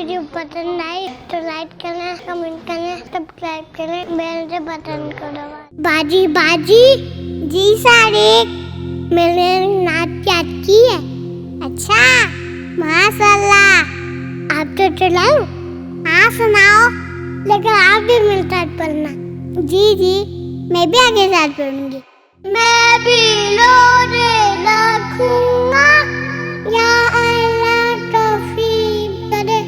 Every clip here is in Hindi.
वीडियो पसंद आई तो लाइक करना, कमेंट करना, सब्सक्राइब करना, बेल के बटन को दबाना। बाजी बाजी जी सारे मैंने नाच याद की है। अच्छा माशाल्लाह, आप तो चलाओ। हाँ सुनाओ, लेकिन आप भी मेरे साथ पढ़ना। जी मैं भी आगे साथ पढ़ूंगी। मैं भी रोने लगूंगा या अल्लाह तौफीक करे,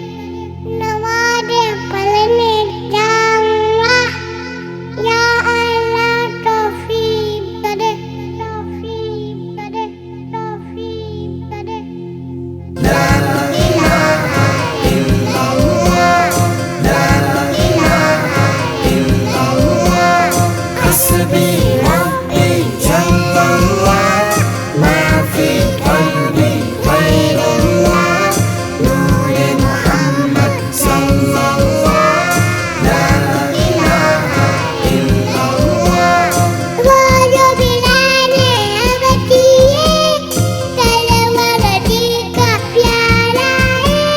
नमाज़ें पढ़ने जाऊंगा या अल्लाह तौफीक करे, तौफीक करे, तौफीक करे। ला इलाहा इल्लल्लाह, ला इलाहा इल्लल्लाह, हस्बी रब्बी जल्लल्लाह, मा फी क़ल्बी ग़ैरुल्लाह, नूरे मुहम्मद सल्लल्लाह, ला इलाहा इल्लल्लाह। वो जो बिलाले अबदिये, तलवार दी का प्यारा है,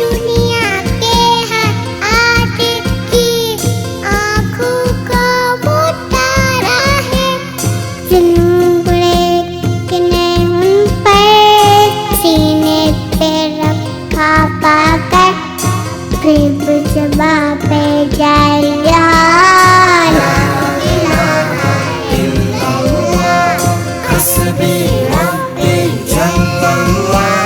दुनिया के हर आशिक की आँखों का वो तारा है। जिन्होंने उन पर सीने पे रखा पाकर, फिर जबा पे जाया। ला इलाहा इल्लल्लाह, हस्बी रब्बी जल्लल्लाह,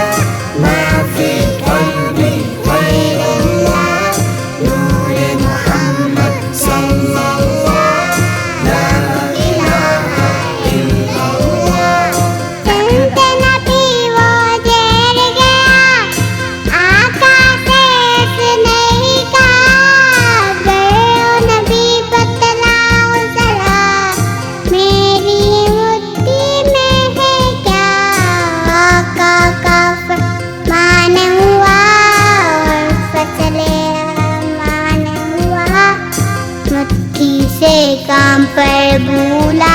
मा फी क़ल्बी ग़ैरुल्लाह, नूरे मुहम्मद सल्लल्लाह, ला इलाहा इल्लल्लाह। चलते नबी वो गिर गया, आका से नहीं कहा, गए नबी बतलाओ जरा, मेरी मुट्ठी में है क्या। आका का फरमान हुआ और फसले मान हुआ, मुट्ठी से काम पर भूला।